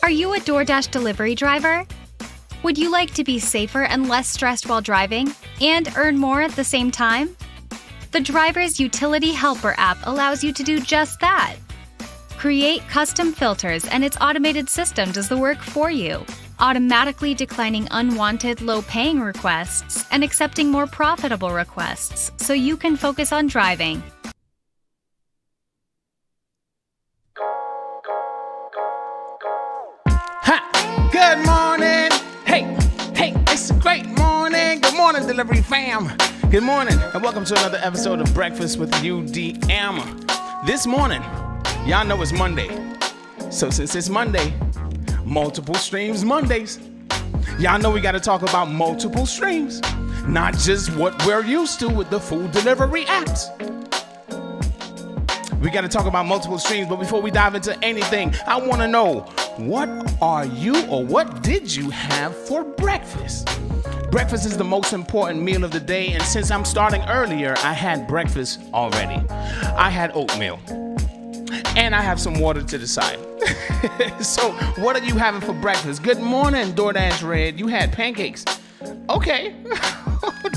Are you a DoorDash delivery driver? Would you like to be safer and less stressed while driving and earn more at the same time? The Driver's Utility Helper app allows you to do just that. Create custom filters and its automated system does the work for you, automatically declining unwanted low-paying requests and accepting more profitable requests so you can focus on driving. Good morning. Hey, it's a great morning. Good morning, delivery fam. Good morning, and welcome to another episode of Breakfast with UDM. This morning, y'all know it's Monday. So since it's Monday, multiple streams Mondays. Y'all know we got to talk about multiple streams, not just what we're used to with the food delivery apps. We got to talk about multiple streams, but before we dive into anything, I want to know, what are you or what did you have for breakfast? Breakfast is the most important meal of the day, and since I'm starting earlier, I had breakfast already. I had oatmeal, and I have some water to the side. So what are you having for breakfast? Good morning, DoorDash Red. You had pancakes. Okay,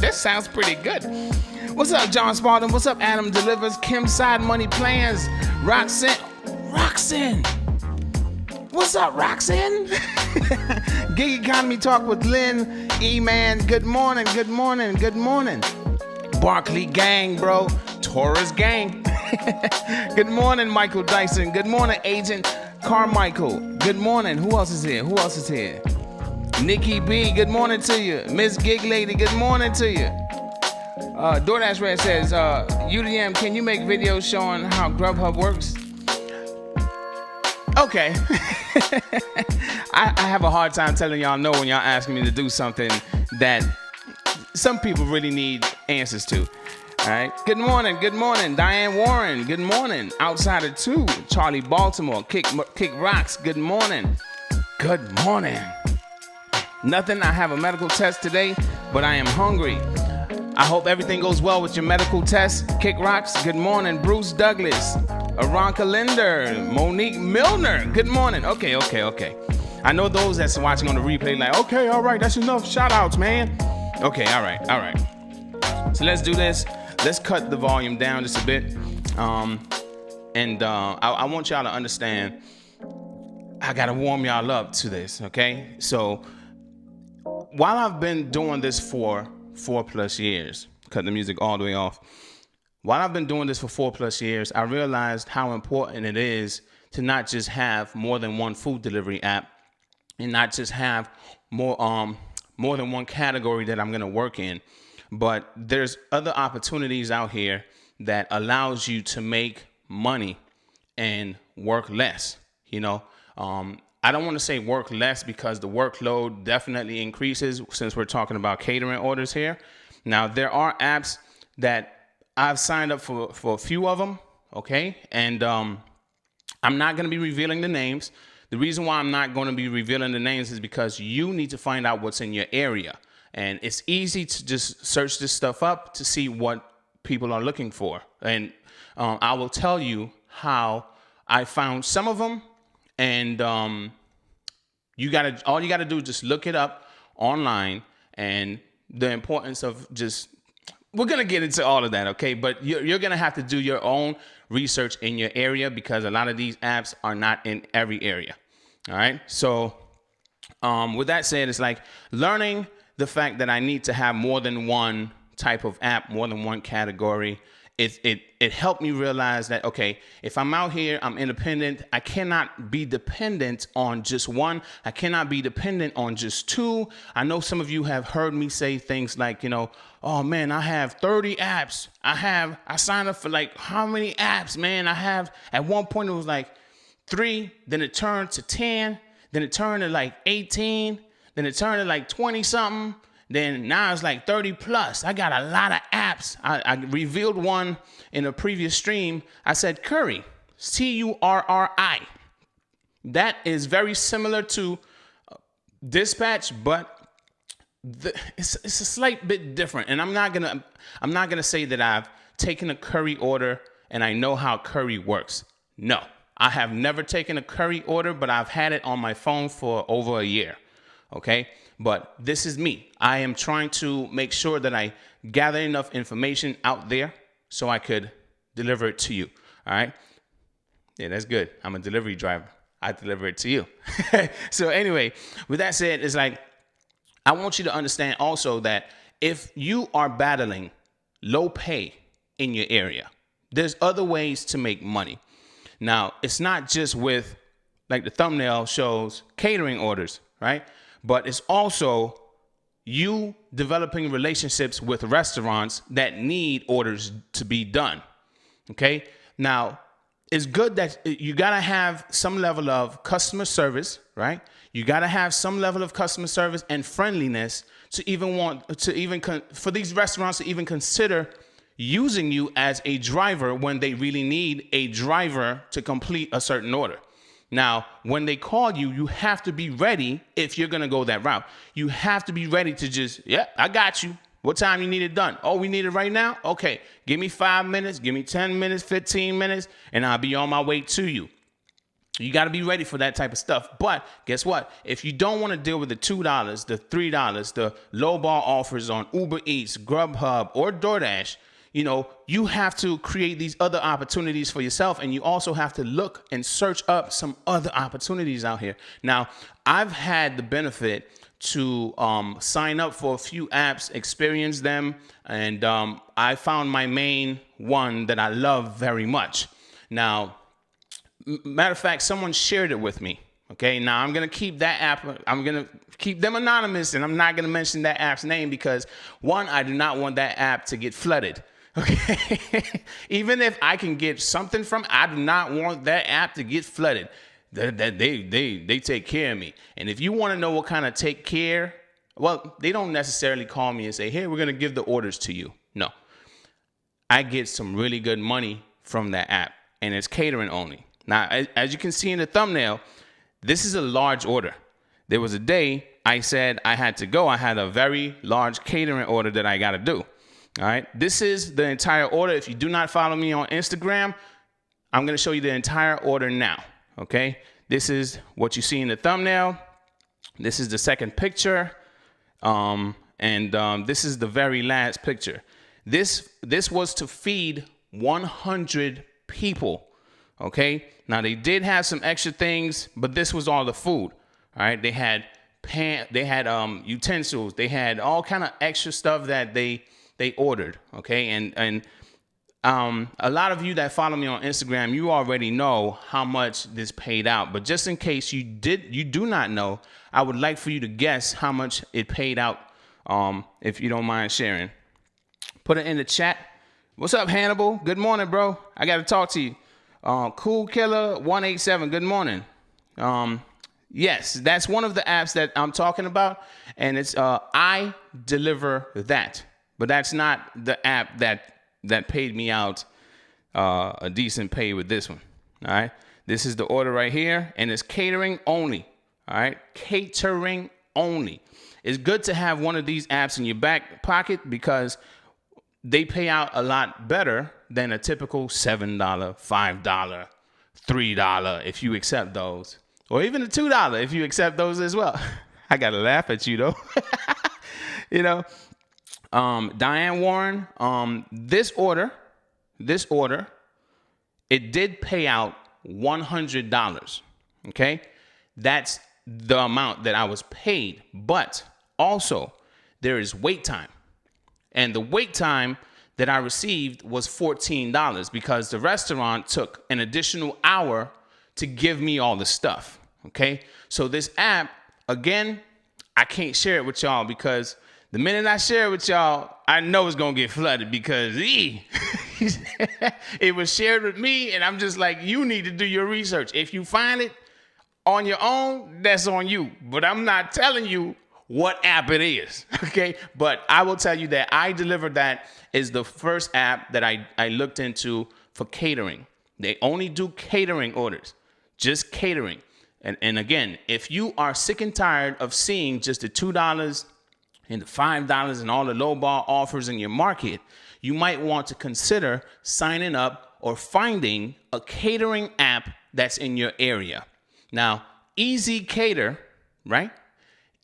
that sounds pretty good. What's up, John Spalding? What's up, Adam Delivers? Kim Side Money Plans. Roxanne. What's up, Roxanne? Gig Economy Talk with Lynn. E-Man. Good morning. Barkley Gang, bro. Taurus Gang. Good morning, Michael Dyson. Good morning, Agent Carmichael. Good morning. Who else is here? Nikki B. Good morning to you. Miss Gig Lady. Good morning to you. DoorDash Red says, UDM, can you make videos showing how Grubhub works? Okay. I have a hard time telling y'all no when y'all asking me to do something that some people really need answers to. All right. Good morning. Diane Warren. Good morning. Outsider 2. Charlie Baltimore. Kick Rocks. Good morning. Nothing. I have a medical test today, but I am hungry. I hope everything goes well with your medical test. Kick Rocks. Good morning. Bruce Douglas. Aranka Linder. Monique Milner. Good morning. Okay. I know those that's watching on the replay like, okay, all right, that's enough shout outs, man. Okay, all right. So let's do this. Let's cut the volume down just a bit. I want y'all to understand, I got to warm y'all up to this, okay? So while I've been doing this for 4+ years, cut the music all the way off. While I've been doing this for 4+ years, I realized how important it is to not just have more than one food delivery app and not just have more than one category that I'm going to work in, but there's other opportunities out here that allows you to make money and work less. You know, I don't want to say work less because the workload definitely increases since we're talking about catering orders here. Now, there are apps that I've signed up for a few of them, okay? And I'm not going to be revealing the names. The reason why I'm not going to be revealing the names is because you need to find out what's in your area. And it's easy to just search this stuff up to see what people are looking for. And I will tell you how I found some of them. And all you gotta do is just look it up online, and the importance of just, we're going to get into all of that, okay? But you're going to have to do your own research in your area because a lot of these apps are not in every area, all right? So with that said, it's like learning the fact that I need to have more than one type of app, more than one category. It helped me realize that, okay, if I'm out here, I'm independent. I cannot be dependent on just one. I cannot be dependent on just two. I know some of you have heard me say things like, you know, oh man, I have 30 apps. I signed up for like how many apps, man? I have, at one point it was like 3, then it turned to 10, then it turned to like 18, then it turned to like 20 something. Then now it's like 30 plus. I got a lot of apps. I revealed one in a previous stream. I said Curry, Curri. That is very similar to Dispatch, but it's a slight bit different. And I'm not gonna say that I've taken a Curry order and I know how Curry works. No, I have never taken a curry order, but I've had it on my phone for over a year. Okay. But this is me. I am trying to make sure that I gather enough information out there so I could deliver it to you. All right. Yeah, that's good. I'm a delivery driver. I deliver it to you. So anyway, with that said, it's like, I want you to understand also that if you are battling low pay in your area, there's other ways to make money. Now, it's not just with, like the thumbnail shows, catering orders, right? But it's also you developing relationships with restaurants that need orders to be done. Okay. Now, it's good that you got to have some level of customer service, right? You got to have some level of customer service and friendliness for these restaurants to even consider using you as a driver when they really need a driver to complete a certain order. Now, when they call you, you have to be ready if you're going to go that route. You have to be ready to just, I got you. What time you need it done? Oh, we need it right now? Okay, give me 5 minutes, give me 10 minutes, 15 minutes, and I'll be on my way to you. You got to be ready for that type of stuff. But guess what? If you don't want to deal with the $2, the $3, the lowball offers on Uber Eats, Grubhub, or DoorDash, you have to create these other opportunities for yourself. And you also have to look and search up some other opportunities out here. Now, I've had the benefit to sign up for a few apps, experience them, and I found my main one that I love very much. Now, matter of fact, someone shared it with me. Okay, now I'm going to keep that app, I'm going to keep them anonymous, and I'm not going to mention that app's name because, one, I do not want that app to get flooded. Okay, even if I can get something from, I do not want that app to get flooded. They take care of me. And if you want to know what kind of take care, well, they don't necessarily call me and say, hey, we're going to give the orders to you. No, I get some really good money from that app, and it's catering only. Now, as you can see in the thumbnail, this is a large order. There was a day I said I had to go. I had a very large catering order that I got to do. All right. This is the entire order. If you do not follow me on Instagram, I'm going to show you the entire order now. Okay. This is what you see in the thumbnail. This is the second picture. This is the very last picture. This was to feed 100 people. Okay. Now they did have some extra things, but this was all the food. All right. They had utensils. They had all kind of extra stuff that they ordered. Okay. And a lot of you that follow me on Instagram, you already know how much this paid out. But just in case you do not know, I would like for you to guess how much it paid out. If you don't mind sharing, put it in the chat. What's up, Hannibal? Good morning, bro. I got to talk to you. Cool Killer 187. Good morning. Yes, that's one of the apps that I'm talking about, and it's I Deliver That. But that's not the app that paid me out a decent pay with this one. All right. This is the order right here, and it's catering only. All right. Catering only. It's good to have one of these apps in your back pocket because they pay out a lot better than a typical $7, $5, $3 if you accept those. Or even a $2 if you accept those as well. I got to laugh at you, though. Diane Warren, this order, it did pay out $100. Okay. That's the amount that I was paid. But also there is wait time. And the wait time that I received was $14 because the restaurant took an additional hour to give me all the stuff. Okay. So this app, again, I can't share it with y'all because the minute I share it with y'all, I know it's going to get flooded because it was shared with me. And I'm just like, you need to do your research. If you find it on your own, that's on you. But I'm not telling you what app it is. Okay. But I will tell you that I Deliver That is the first app that I looked into for catering. They only do catering orders, just catering. And again, if you are sick and tired of seeing just the $2 and the $5 and all the lowball offers in your market, you might want to consider signing up or finding a catering app that's in your area. Now, Easy Cater, right?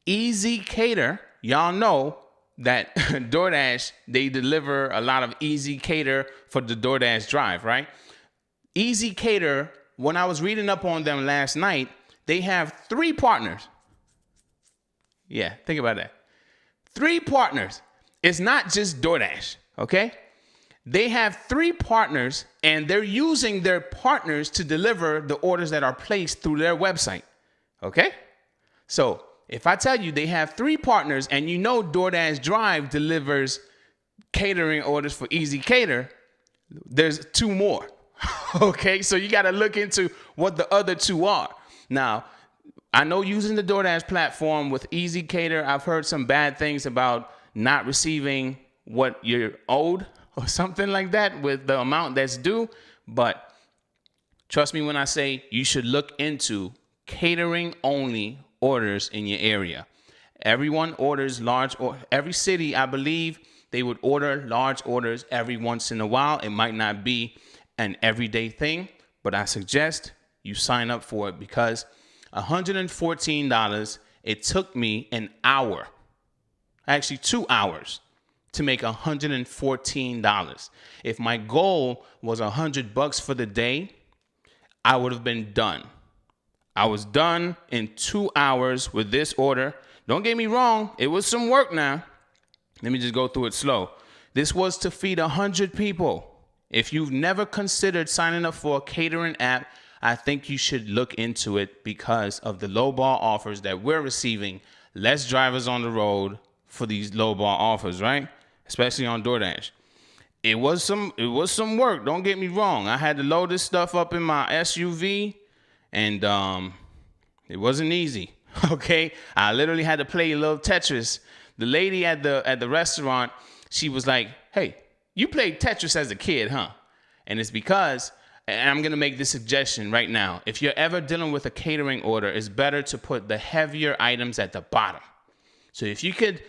Easy Cater, y'all know that DoorDash, they deliver a lot of Easy Cater for the DoorDash drive, right? Easy Cater, when I was reading up on them last night, they have 3 partners. Yeah, think about that. 3 partners. It's not just DoorDash, okay? They have 3 partners, and they're using their partners to deliver the orders that are placed through their website, okay? So if I tell you they have 3 partners, and you know DoorDash Drive delivers catering orders for Easy Cater, there's 2 more, okay? So you got to look into what the other 2 are. Now, I know using the DoorDash platform with Easy Cater, I've heard some bad things about not receiving what you're owed or something like that with the amount that's due. But trust me when I say you should look into catering only orders in your area. Everyone orders large, or every city, I believe, they would order large orders every once in a while. It might not be an everyday thing, but I suggest you sign up for it because $114, it took me an hour, actually 2 hours, to make $114. If my goal was $100 for the day, I would have been done. I was done in 2 hours with this order. Don't get me wrong, it was some work now. Let me just go through it slow. This was to feed 100 people. If you've never considered signing up for a catering app, I think you should look into it because of the lowball offers that we're receiving. Less drivers on the road for these lowball offers, right? Especially on DoorDash. It was some work. Don't get me wrong. I had to load this stuff up in my SUV, and it wasn't easy. Okay, I literally had to play a little Tetris. The lady at the restaurant, she was like, "Hey, you played Tetris as a kid, huh?" And it's because, and I'm gonna make this suggestion right now. If you're ever dealing with a catering order, it's better to put the heavier items at the bottom. So if you could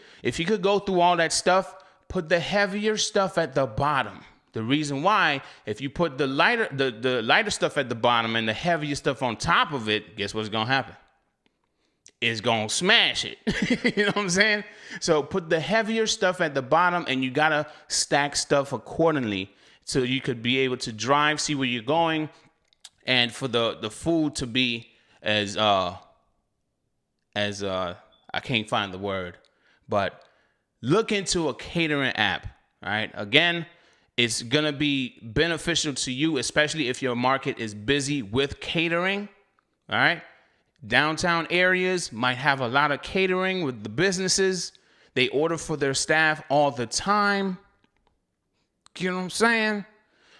go through all that stuff, put the heavier stuff at the bottom. The reason why, if you put the lighter stuff at the bottom and the heavier stuff on top of it, guess what's gonna happen? It's gonna smash it. You know what I'm saying? So put the heavier stuff at the bottom, and you gotta stack stuff accordingly so you could be able to drive, see where you're going, and for the food to be as I can't find the word, but look into a catering app. All right. Again, it's gonna be beneficial to you, especially if your market is busy with catering. All right. Downtown areas might have a lot of catering with the businesses. They order for their staff all the time. You know what I'm saying?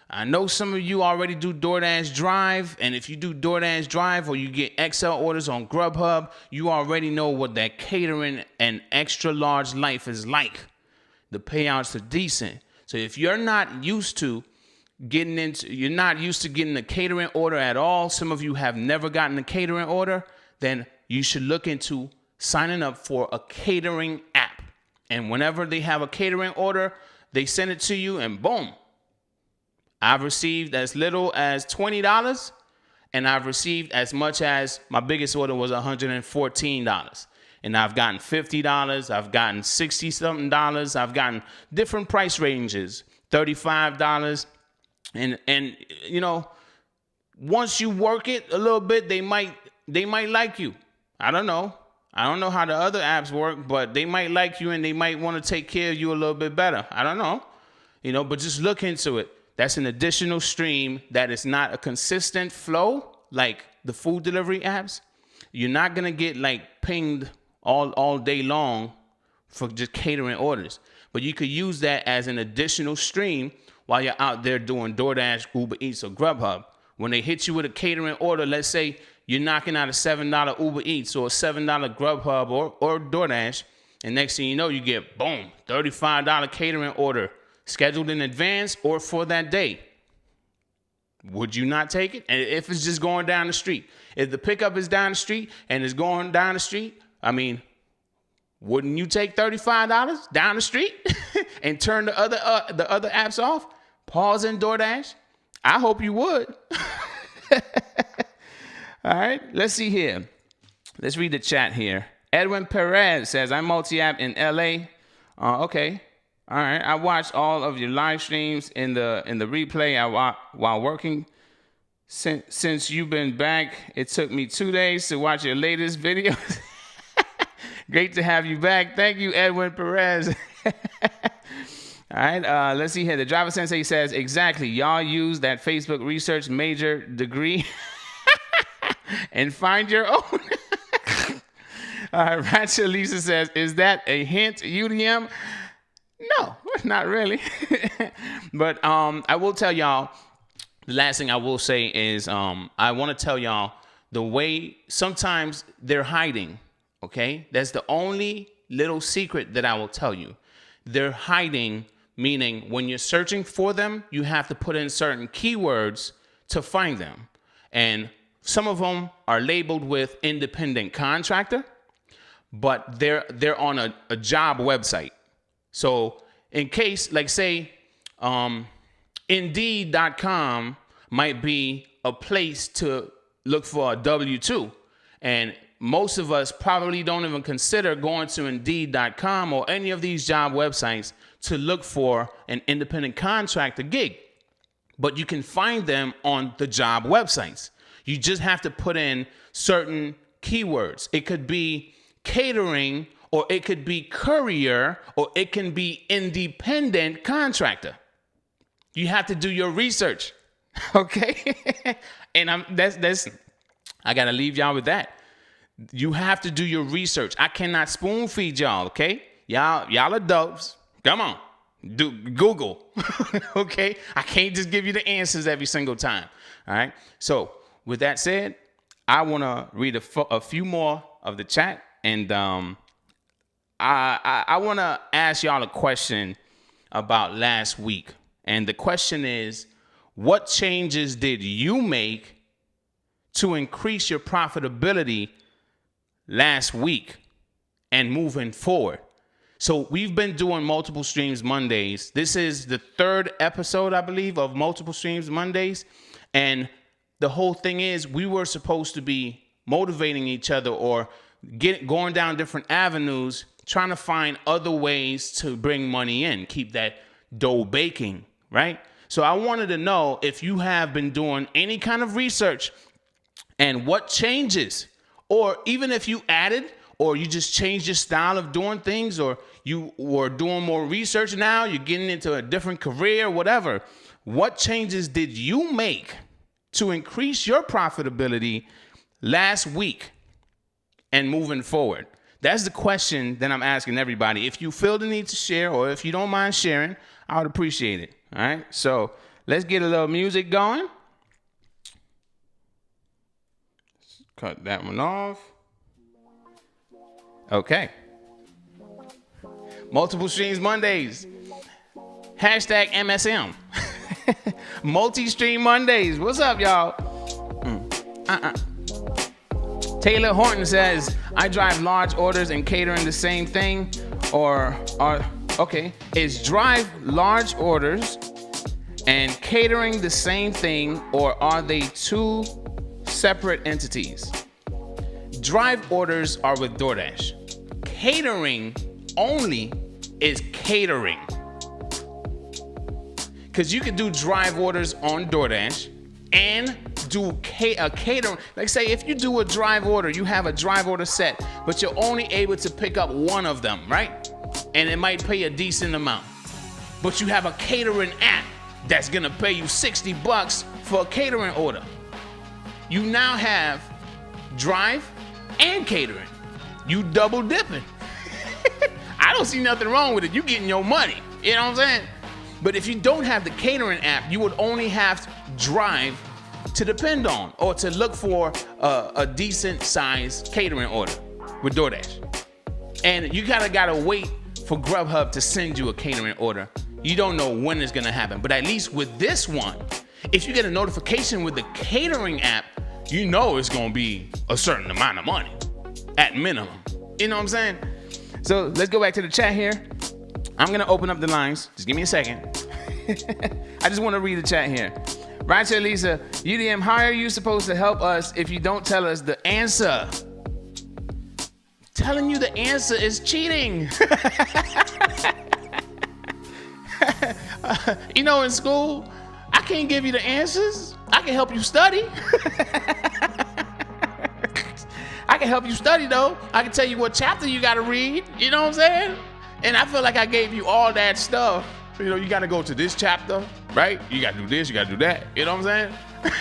I know some of you already do DoorDash Drive, and if you do DoorDash Drive or you get XL orders on Grubhub, you already know what that catering and extra large life is like. The payouts are decent. So if you're not used to getting a catering order at all, some of you have never gotten a catering order, then you should look into signing up for a catering app. And whenever they have a catering order, they send it to you, and boom. I've received as little as $20, and I've received as much as, my biggest order was $114. And I've gotten $50, I've gotten $60-something, I've gotten different price ranges, $35. And you know, once you work it a little bit, they might like you. I don't know how the other apps work, but they might like you and they might want to take care of you a little bit better. I don't know. You know, but just look into it. That's an additional stream that is not a consistent flow like the food delivery apps. You're not going to get like pinged all day long for just catering orders. But you could use that as an additional stream while you're out there doing DoorDash, Uber Eats, or Grubhub. When they hit you with a catering order, let's say you're knocking out a $7 Uber Eats or a $7 Grubhub or DoorDash, and next thing you know, you get, boom, $35 catering order scheduled in advance or for that day. Would you not take it? And if it's just going down the street, if the pickup is down the street and it's going down the street, I mean, wouldn't you take $35 down the street and turn the other apps off? Pause in DoorDash. I hope you would. All right, let's see here. Let's read the chat here. Edwin Perez says, I'm multi-app in LA. Okay. All right. I watched all of your live streams in the replay while working. Since you've been back, it took me 2 days to watch your latest videos. Great to have you back. Thank you, Edwin Perez. All right. Let's see here. The driver sensei says, exactly. Y'all use that Facebook research major degree and find your own. Ratchet Lisa says, is that a hint, UDM? No, not really. But I will tell y'all, the last thing I will say is I want to tell y'all the way sometimes they're hiding, okay? That's the only little secret that I will tell you. They're hiding, meaning when you're searching for them, you have to put in certain keywords to find them. And some of them are labeled with independent contractor, but they're on a job website. So in case, like say, Indeed.com might be a place to look for a W-2. And most of us probably don't even consider going to Indeed.com or any of these job websites to look for an independent contractor gig. But you can find them on the job websites. You just have to put in certain keywords. It could be catering, or it could be courier, or it can be independent contractor. You have to do your research, okay? And I gotta leave y'all with that. You have to do your research. I cannot spoon feed y'all, okay? Y'all adults, come on, do Google, okay? I can't just give you the answers every single time, all right? So with that said, I wanna read a few more of the chat, and I want to ask y'all a question about last week. And the question is, what changes did you make to increase your profitability last week and moving forward? So we've been doing multiple streams Mondays. This is the 3rd episode, I believe, of multiple streams Mondays. And the whole thing is we were supposed to be motivating each other or going down different avenues, trying to find other ways to bring money in, keep that dough baking, right? So I wanted to know if you have been doing any kind of research and what changes, or even if you added or you just changed your style of doing things, or you were doing more research now, you're getting into a different career, whatever. What changes did you make to increase your profitability last week and moving forward? That's the question that I'm asking everybody. If you feel the need to share, or if you don't mind sharing, I would appreciate it. All right. So let's get a little music going. Cut that one off. Okay. Multiple Streams Mondays. Hashtag MSM. Multi-Stream Mondays. What's up, y'all? Taylor Horton says, I drive large orders and catering the same thing, is drive large orders and catering the same thing, or are they two separate entities? Drive orders are with DoorDash. Catering only is catering. Because you can do drive orders on DoorDash and do a catering. Like say if you do a drive order, you have a drive order set, but you're only able to pick up one of them, right? And it might pay a decent amount. But you have a catering app that's gonna pay you $60 for a catering order. You now have drive and catering. You double dipping. I don't see nothing wrong with it. You getting your money. You know what I'm saying? But if you don't have the catering app, you would only have drive to depend on, or to look for a decent sized catering order with DoorDash. And you gotta wait for Grubhub to send you a catering order. You don't know when it's gonna happen. But at least with this one, if you get a notification with the catering app, you know it's gonna be a certain amount of money at minimum. You know what I'm saying? So let's go back to the chat here. I'm gonna open up the lines. Just give me a second. I just wanna read the chat here. Right here, Lisa. UDM, how are you supposed to help us if you don't tell us the answer? Telling you the answer is cheating. You know, in school, I can't give you the answers. I can help you study. I can help you study, though. I can tell you what chapter you got to read. You know what I'm saying? And I feel like I gave you all that stuff. You know, you got to go to this chapter, right? You got to do this, you got to do that. You know what I'm saying?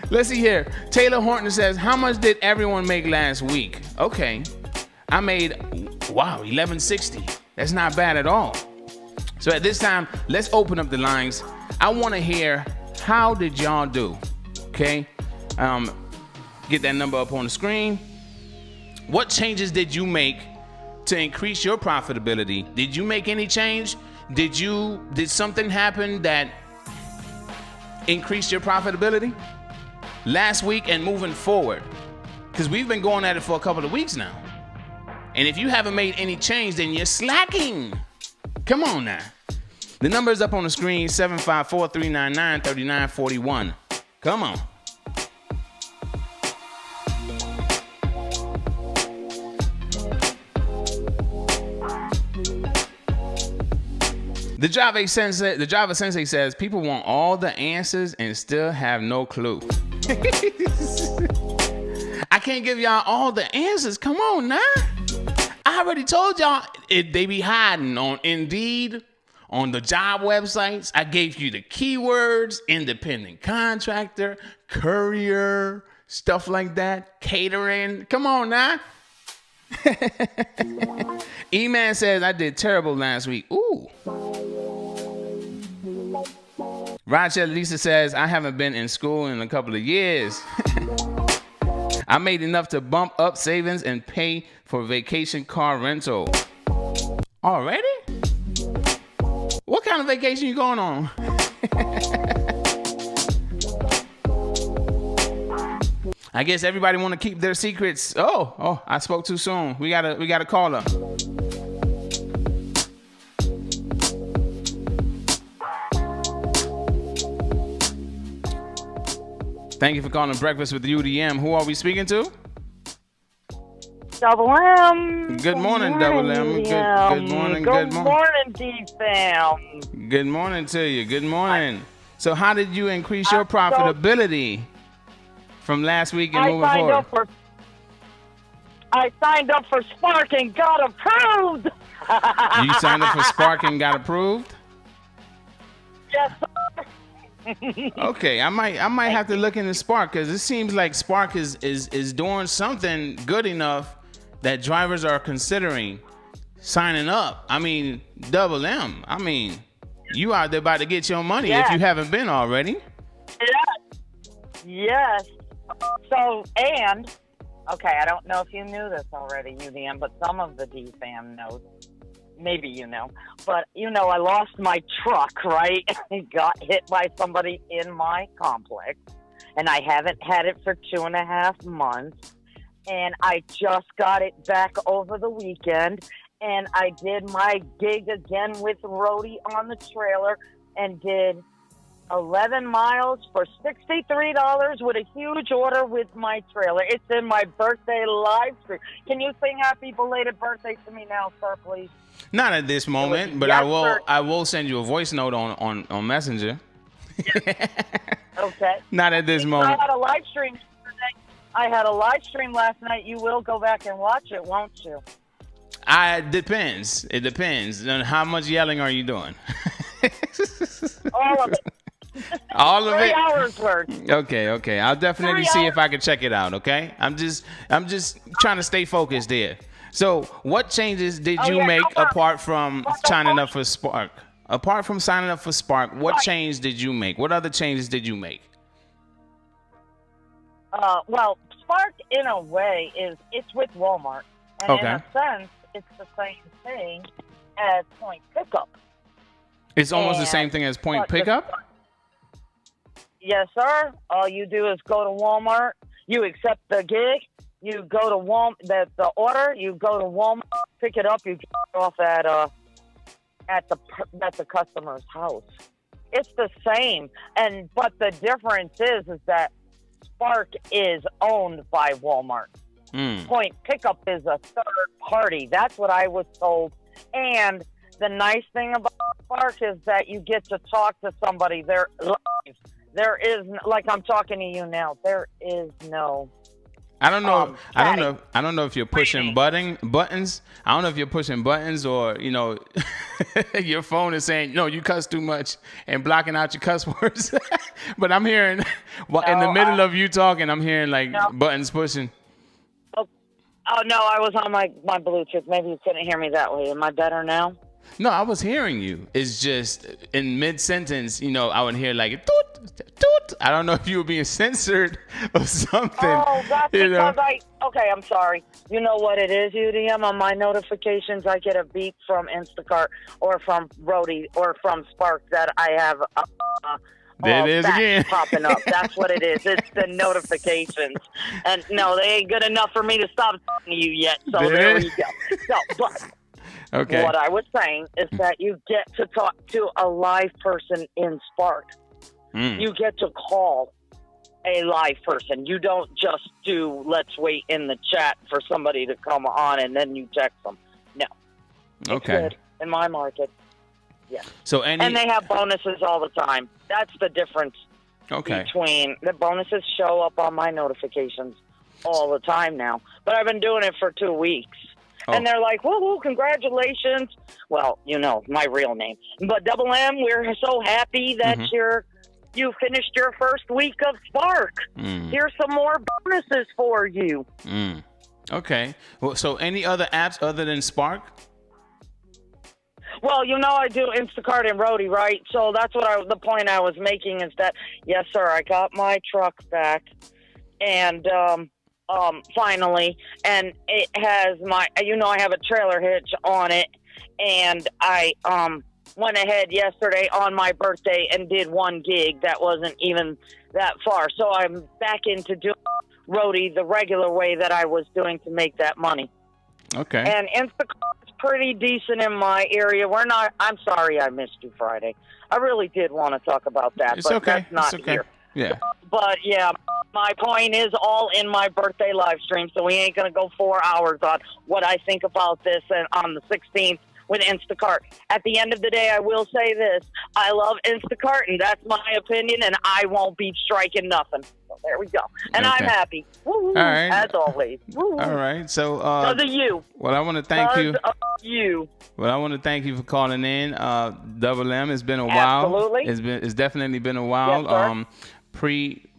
Let's see here. Taylor Horton says, how much did everyone make last week? Okay. I made, wow, $11.60. That's not bad at all. So at this time, let's open up the lines. I want to hear, how did y'all do? Okay. Get that number up on the screen. What changes did you make to increase your profitability? Did you make any change? Did something happen that increased your profitability last week and moving forward? Because we've been going at it for a couple of weeks now. And if you haven't made any change, then you're slacking. Come on now. The number is up on the screen, 754-399-3941. Come on. The Java Sensei says, people want all the answers and still have no clue. I can't give y'all all the answers. Come on now. I already told y'all they be hiding on Indeed, on the job websites. I gave you the keywords: independent contractor, courier, stuff like that, catering. Come on now. E-Man says, I did terrible last week. Ooh. Roger Lisa says, I haven't been in school in a couple of years. I made enough to bump up savings and pay for vacation car rental. Already? What kind of vacation you going on? I guess everybody want to keep their secrets. Oh, I spoke too soon. We gotta call her. Thank you for calling Breakfast with UDM. Who are we speaking to? Double M. Good morning, Double M. Good morning. Good morning, D-Fam. Good morning to you. Good morning. So how did you increase your profitability from last week and moving forward? I signed up for Spark and got approved. You signed up for Spark and got approved? Yes, sir. Okay, I might have to look into Spark, because it seems like Spark is doing something good enough that drivers are considering signing up. I mean, Double M, I mean, you out there about to get your money if you haven't been already. Yes. So, and, okay, I don't know if you knew this already, UDM, but some of the D-Fam knows. Maybe you know. But, I lost my truck, right? I got hit by somebody in my complex, and I haven't had it for 2.5 months. And I just got it back over the weekend, and I did my gig again with Rhodey on the trailer and did 11 miles for $63 with a huge order with my trailer. It's in my birthday live stream. Can you sing happy belated birthday to me now, sir, please? Not at this moment, but I will send you a voice note on Messenger. Okay. Not at this moment. I had a live stream last night. You will go back and watch it, won't you? It depends. It depends on how much yelling are you doing. All of it. All of 3 it. hours worth. Okay. I'll definitely see if I can check it out. Okay. I'm just trying to stay focused there. So, what changes did you make apart from signing up for Spark? Apart from signing up for Spark, what change did you make? What other changes did you make? Well, Spark, in a way, it's with Walmart. And in a sense, it's the same thing as point pickup. It's almost the same thing as point pickup? Yes, sir. All you do is go to Walmart. You accept the gig. You go to the order. You go to Walmart, pick it up. You drop it off at the customer's house. It's the same, but the difference is that Spark is owned by Walmart. Point Pickup is a third party. That's what I was told. And the nice thing about Spark is that you get to talk to somebody. There is, like I'm talking to you now, there is no. I don't know. I don't know if you're pushing buttons. I don't know if you're pushing buttons or, your phone is saying, no, you cuss too much and blocking out your cuss words. But I'm hearing, in the middle of you talking, I'm hearing buttons pushing. Oh, no, I was on my Bluetooth. Maybe you couldn't hear me that way. Am I better now? No, I was hearing you. It's just in mid-sentence, I would hear like, toot, toot. I don't know if you were being censored or something. Oh, that's because okay, I'm sorry. You know what it is, UDM? On my notifications, I get a beep from Instacart or from Roadie or from Spark that I have there it is again. Popping up. That's what it is. It's the notifications. And no, they ain't good enough for me to stop talking to you yet. So there you go. So, but okay. What I was saying is that you get to talk to a live person in Spark. You get to call a live person. You don't just do let's wait in the chat for somebody to come on and then you text them. No. Okay. It's good in my market. Yeah. So and they have bonuses all the time. That's the difference between the bonuses show up on my notifications all the time now. But I've been doing it for 2 weeks. Oh. And they're like, woo, congratulations. Well, my real name. But Double M, we're so happy that you finished your first week of Spark. Here's some more bonuses for you. Okay. Well, so any other apps other than Spark? Well, I do Instacart and Roadie, right? So that's what the point I was making is that, yes, sir, I got my truck back, and finally, and it has I have a trailer hitch on it, and I went ahead yesterday on my birthday and did one gig that wasn't even that far. So I'm back into doing Roadie the regular way that I was doing to make that money. Okay. And Instacart's pretty decent in my area. I'm sorry I missed you Friday. I really did want to talk about that, but that's not here. Yeah. But yeah, my point is all in my birthday live stream, so we ain't going to go 4 hours on what I think about this and on the 16th with Instacart. At the end of the day, I will say this. I love Instacart, and that's my opinion, and I won't be striking nothing. So there we go. And I'm happy. Woo, all right. As always. Woo. All right. So, because of you. Well, I want to thank you. Because of you. Well, I want to thank you for calling in. Double M, it's been a while. Absolutely. It's definitely been a while. Yes,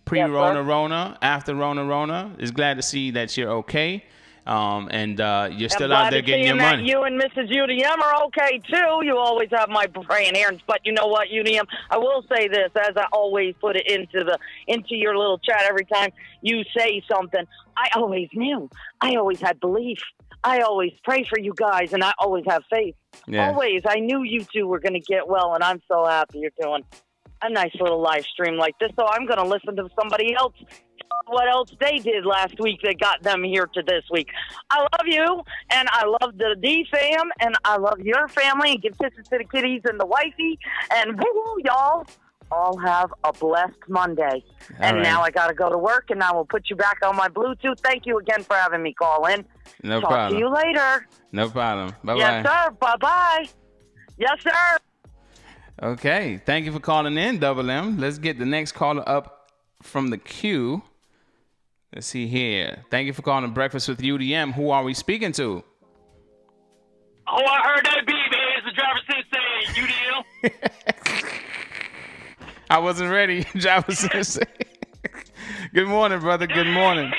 Pre-Rona Rona, after Rona Rona. It's glad to see that you're okay. And you're still out there getting your money. You and Mrs. UDM are okay too. You always have my praying hands. But you know what, UDM? I will say this, as I always put it into your little chat every time you say something. I always knew. I always had belief. I always pray for you guys, and I always have faith. Yeah. Always. I knew you two were going to get well, and I'm so happy you're doing a nice little live stream like this. So I'm going to listen to somebody else, what else they did last week that got them here to this week. I love you, and I love the D fam, and I love your family, and give kisses to the kitties and the wifey, and woo, y'all all have a blessed Monday. Now I got to go to work, and I will put you back on my Bluetooth. Thank you again for having me call in. No problem. Talk to you later. No problem. Bye-bye. Yes, sir. Bye-bye. Yes, sir. Okay. Thank you for calling in, Double M. Let's get the next caller up from the queue. Let's see here. Thank you for calling Breakfast with UDM. Who are we speaking to? Oh, I heard that beat, man. It's the driver sensei, UDM. I wasn't ready, driver sensei. Good morning, brother. Good morning.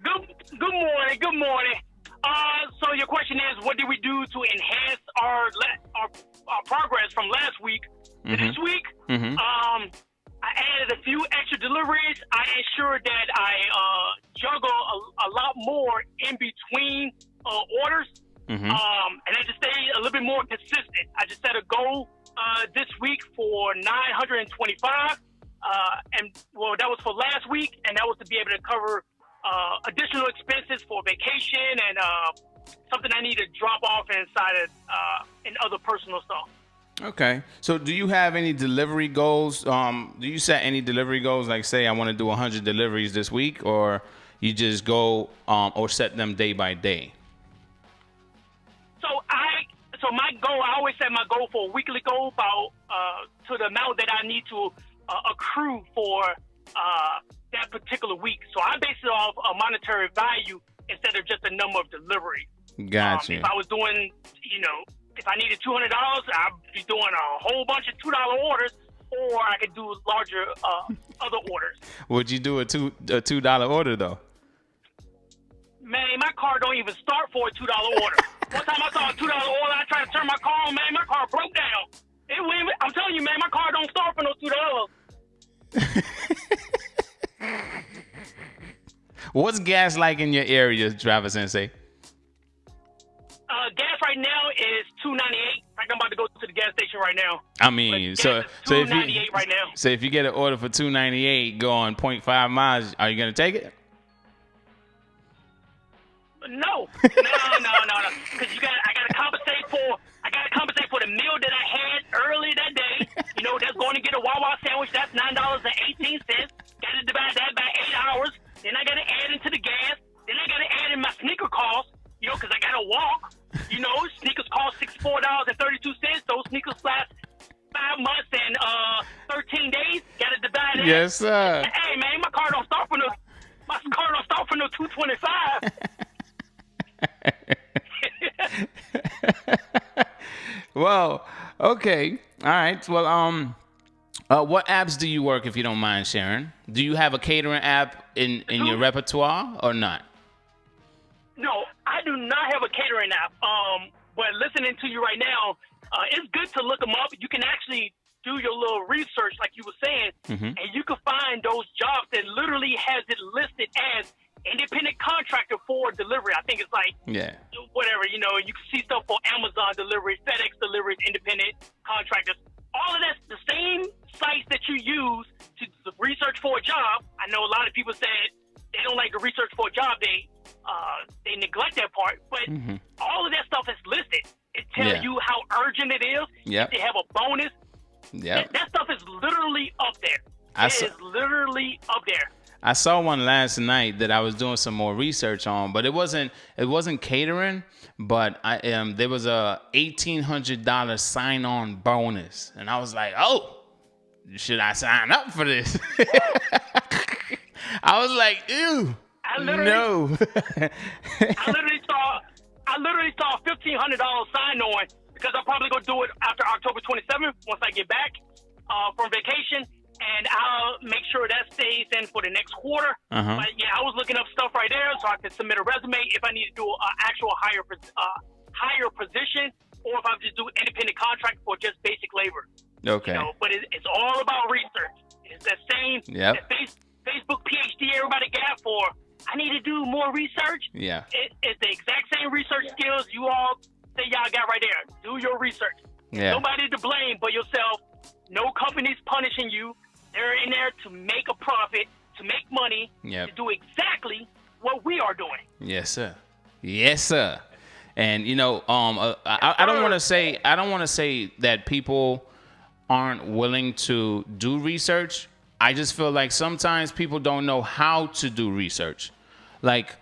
Good morning. So your question is, what did we do to enhance our progress from last week to this week? I added a few extra deliveries. I ensured that I juggle a lot more in between orders. And I just stay a little bit more consistent. I just set a goal this week for 925. And well, that was for last week, and that was to be able to cover additional expenses for vacation and something I need to drop off inside of and other personal stuff. Okay. So do you have any delivery goals? Do you set any delivery goals? Like, say I want to do 100 deliveries this week, or you just go or set them day by day? So my goal, I always set my goal for a weekly goal about to the amount that I need to accrue for that particular week. So I base it off a monetary value instead of just a number of deliveries. Gotcha. If I was doing, if I needed $200, I'd be doing a whole bunch of $2 orders, or I could do larger other orders. Would you do a $2 order though? Man, my car don't even start for a $2 order. One time I saw a $2 order, I tried to turn my car on, man, my car broke down. I'm telling you, man, my car don't start for no $2. What's gas like in your area, Driver Sensei? Gas right now is $2.98. I'm about to go to the gas station right now. I mean, so if you right now. So if you get an order for $2.98, go on 0.5 miles, are you gonna take it? No. Because I gotta compensate for the meal that I had earlier that day. That's going to get a Wawa sandwich. That's $9.18. Got to divide that by 8 hours. Then I got to add into the gas. Then I got to add in my sneaker cost. Because I got to walk. Sneakers cost $64.32. Those sneakers last 5 months and 13 days. Got to divide that. Yes, sir. Hey, man, my car don't start for no $225. Well, okay. All right. Well, what apps do you work, if you don't mind sharing? Do you have a catering app in your repertoire or not? No, I do not have a catering app. But listening to you right now, it's good to look them up. You can actually do your little research, like you were saying, and you can find those jobs that literally has it listed as independent contractor for delivery. I think it's like, whatever, you can see stuff for Amazon delivery, FedEx deliveries, independent contractors. All of that's the same sites that you use to research for a job. I know a lot of people said they don't like to research for a job. They neglect that part, but all of that stuff is listed. It tells you how urgent it is. If they have a bonus. That stuff is literally up there. It is literally up there. I saw one last night that I was doing some more research on, but it wasn't catering, but there was a $1,800 sign-on bonus, and I was like, oh, should I sign up for this? I was like, ew, no. I literally saw a $1,500 sign-on because I'm probably gonna do it after October 27th once I get back from vacation. And I'll make sure that stays in for the next quarter. But I was looking up stuff right there so I can submit a resume if I need to do an actual higher position, or if I just do independent contract for just basic labor. Okay. But it's all about research. It's that same that Facebook PhD everybody got for. I need to do more research. Yeah. It's the exact same research skills you all say y'all got right there. Do your research. Yeah. Nobody to blame but yourself. No company's punishing you. They're in there to make a profit, to make money, to do exactly what we are doing. Yes, sir. Yes, sir. And I don't want to say that people aren't willing to do research. I just feel like sometimes people don't know how to do research. Like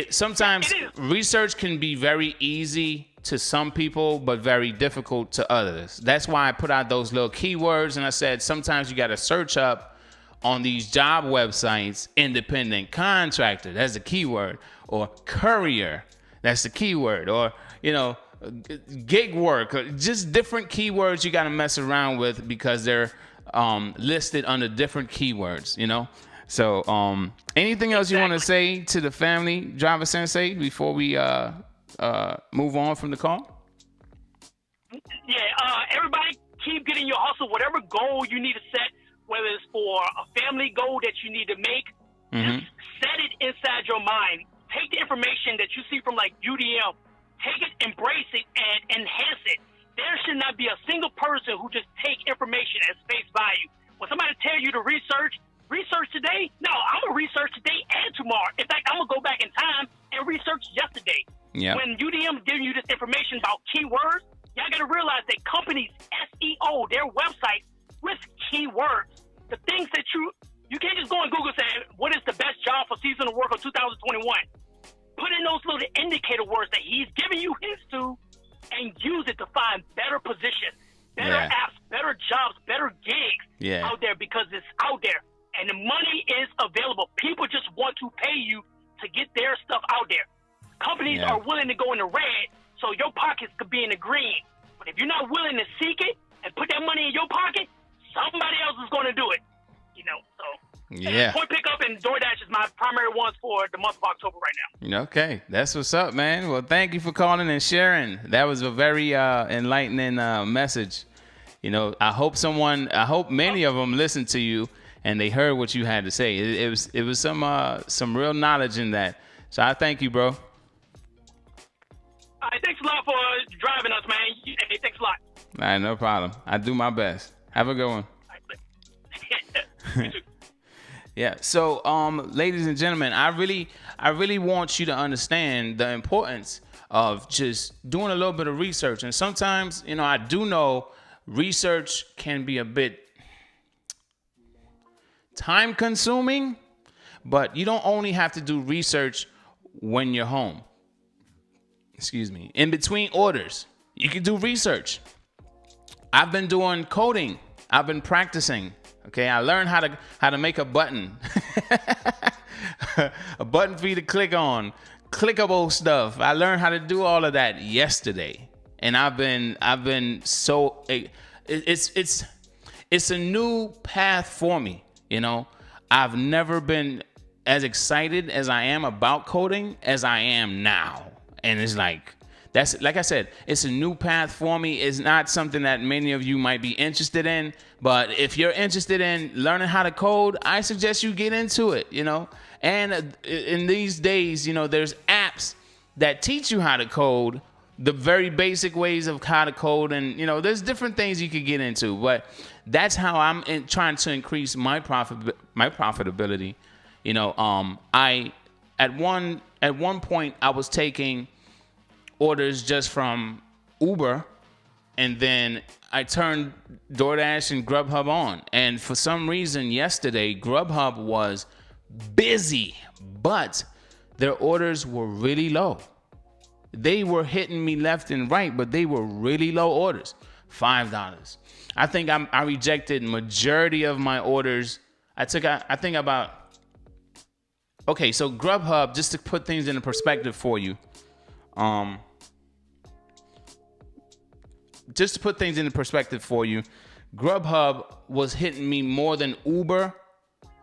sometimes research can be very easy to some people, but very difficult to others. That's why I put out those little keywords, and I said sometimes you got to search up on these job websites, independent contractor, that's the keyword, or courier, that's the keyword, or gig work, just different keywords you got to mess around with because they're listed under different keywords. So anything else you want to say to the family, Driver Sensei, before we move on from the call? Everybody keep getting your hustle. Whatever goal you need to set, whether it's for a family goal that you need to make, just set it inside your mind. Take the information that you see from like UDM, take it, embrace it, and enhance it. There should not be a single person who just take information as face value. When somebody tell you to research today, no, I'm going to research today and tomorrow. In fact, I'm going to go back in time and research yesterday. When UDM know their website with keywords. The things that you can't just go on Google and say, what is the best job for seasonal work of 2021? Put in those little indicator words that he's giving you hints to and use it to find better positions, better apps, better jobs, better gigs out there, because it's out there. And the money is available. People just want to pay you to get their stuff out there. Companies are willing to go in the red so your pockets could be in the green. But if you're not willing to seek it and put that money in your pocket, somebody else is going to do it. You know, so point pickup and DoorDash is my primary ones for the month of October right now. Okay, that's what's up, man. Well, thank you for calling and sharing. That was a very enlightening message. You know, I hope many of them listened to you and they heard what you had to say. It was some real knowledge in that. So I thank you, bro. All right, thanks a lot for driving us, man. Hey, thanks a lot. All right, no problem. I do my best. Have a good one. Yeah. So, ladies and gentlemen, I really want you to understand the importance of just doing a little bit of research. And sometimes, you know, I do know research can be a bit time consuming, but you don't only have to do research when you're home. Excuse me. In between orders, you can do research. I've been doing coding. I've been practicing. Okay, I learned how to make a button, a button for you to click on, clickable stuff. I learned how to do all of that yesterday, and I've been so it's a new path for me. You know, I've never been as excited as I am about coding as I am now, and it's like. That's like I said, it's a new path for me. It's not something that many of you might be interested in, but if you're interested in learning how to code, I suggest you get into it, you know. And in these days, you know, there's apps that teach you how to code, the very basic ways of how to code, and you know, there's different things you could get into. But that's how I'm trying to increase my profitability. You know, I at one point I was taking orders just from Uber, and then I turned DoorDash and Grubhub on. And for some reason yesterday, Grubhub was busy, but their orders were really low. They were hitting me left and right, but they were really low orders. $5. I think I rejected majority of my orders. So Grubhub, just to put things into perspective for you, Grubhub was hitting me more than Uber.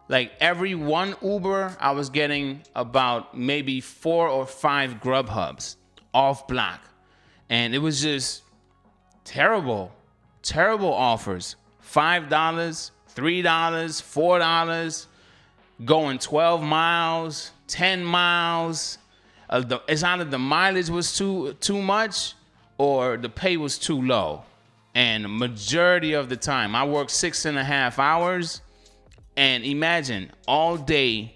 Like every one Uber, I was getting about maybe 4 or 5 Grubhubs off block. And it was just terrible offers. $5, $3, $4, going 12 miles, 10 miles. It's either the mileage was too much or the pay was too low. And majority of the time, I worked 6.5 hours. And imagine all day,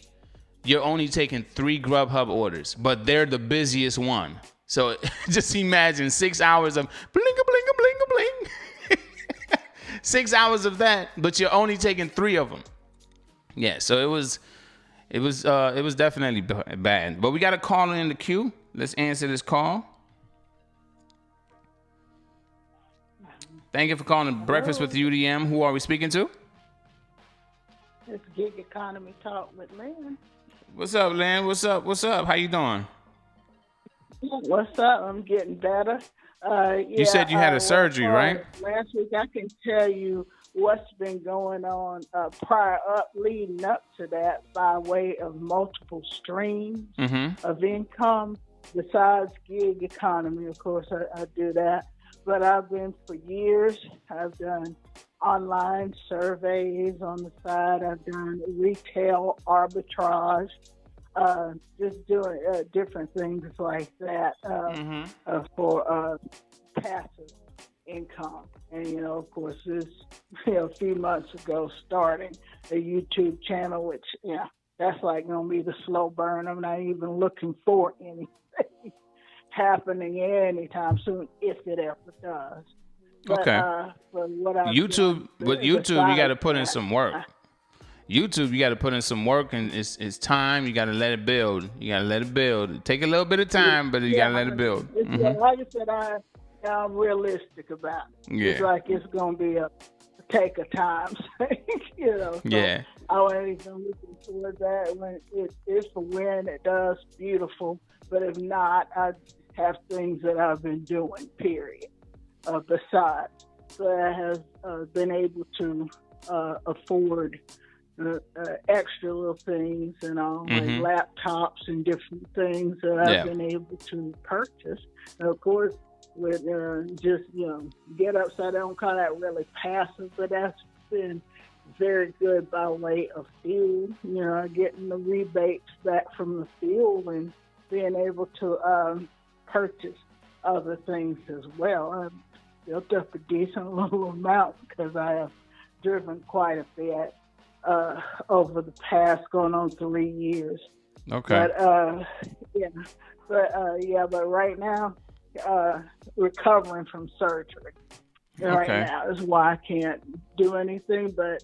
you're only taking 3 Grubhub orders, but they're the busiest one. So just imagine 6 hours of bling-a-bling-a-bling-a-bling. 6 hours of that, but you're only taking 3 of them. Yeah, so it was definitely bad. But we got a caller in the queue. Let's answer this call. Thank you for calling Breakfast with UDM. Who are we speaking to? It's Gig Economy Talk with Lynn. What's up, Lynn? What's up? How you doing? What's up? I'm getting better. You said you had a surgery, right? Last week, I can tell you what's been going on leading up to that by way of multiple streams of income. Besides gig economy, of course, I do that. But I've been for years, I've done online surveys on the side. I've done retail arbitrage, just doing different things like that for passive income. And, you know, of course, this, a few months ago, starting a YouTube channel, which, that's like going to be the slow burn. I'm not even looking for anything happening anytime soon, if it ever does. But, Okay. but what I've YouTube, done with YouTube, you got to put in besides some work. YouTube, you got to put in some work, and it's time. You got to let it build. You got to let it build. Take a little bit of time, but you got to let it build. Like I said, I'm realistic about it. Yeah. It's like it's going to be a take a time, you know. So Yeah. I wasn't even looking for that. When it is for when it does, beautiful. But if not, I have things that I've been doing, period. Besides, so I have been able to afford extra little things and all, like laptops and different things that I've been able to purchase. And of course, with just, get upside down, call that really passive, but that's been very good by way of fuel, getting the rebates back from the fuel and being able to purchase other things as well. I've built up a decent little amount because I have driven quite a bit over the past going on 3 years. Okay. But right now, recovering from surgery. Right now is why I can't do anything, but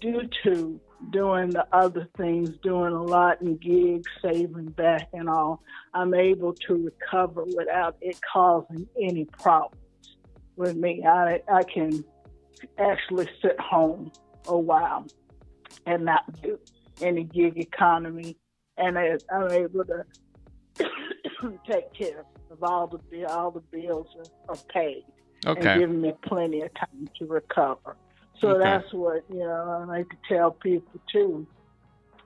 due to doing the other things, doing a lot in gigs, saving back and all, I'm able to recover without it causing any problems with me. I can actually sit home a while and not do any gig economy, and I'm able to take care of all the bills are paid, and giving me plenty of time to recover. So that's what I like to tell people too: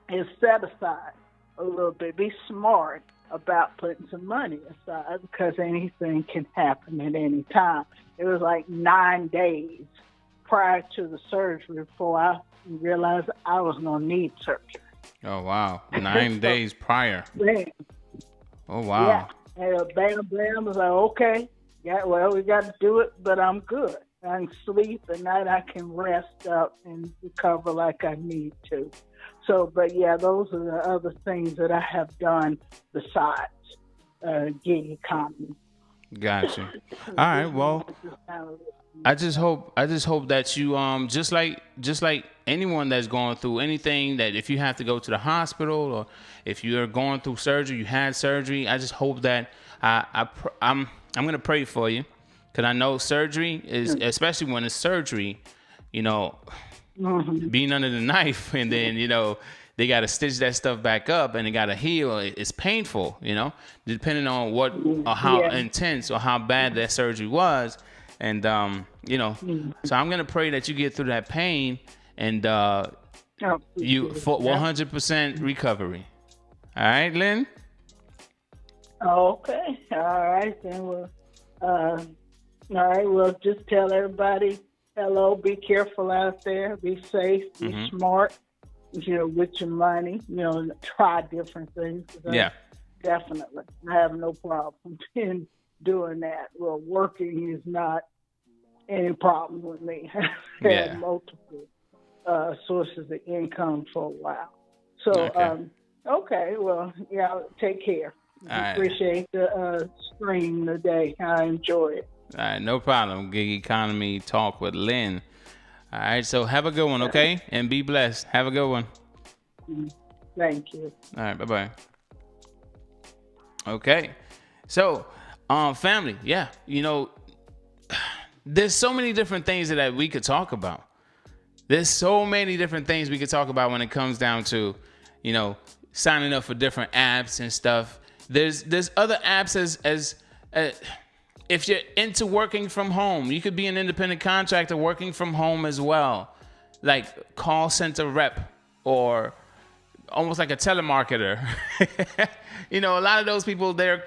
is set aside a little bit. Be smart about putting some money aside because anything can happen at any time. It was like 9 days prior to the surgery before I realized I was going to need surgery. Oh, wow. 9 days prior. Bam. Oh, wow. Yeah. And bam, bam. I was like, okay. Yeah, well, we got to do it, but I'm good. I can sleep at night. I can rest up and recover like I need to. So, but yeah, those are the other things that I have done besides gig economy. Gotcha. All right. Well, I just hope that you just like anyone that's going through anything, that if you have to go to the hospital or if you're going through surgery, you had surgery, I just hope that I'm gonna pray for you, because I know surgery is, especially when it's surgery, being under the knife, and then they got to stitch that stuff back up and it got to heal. It's painful, depending on what or how intense or how bad that surgery was. And, so I'm going to pray that you get through that pain and you for 100% recovery. All right, Lynn? Okay. All right. Then all right. Well, just tell everybody hello. Be careful out there. Be safe. Be smart. With your money, try different things. Yeah. Definitely. I have no problem in doing that. Well, working is not any problem with me. I've had multiple sources of income for a while. So, well, take care. Appreciate the stream today. I enjoy it. All right, no problem. Gig Economy Talk with Lynn. All right, so have a good one, okay? And be blessed. Have a good one. Thank you. All right, bye-bye. Okay, so, family, there's so many different things that we could talk about. There's so many different things we could talk about when it comes down to, signing up for different apps and stuff. There's other apps as if you're into working from home, you could be an independent contractor working from home as well, like call center rep or almost like a telemarketer. A lot of those people, they're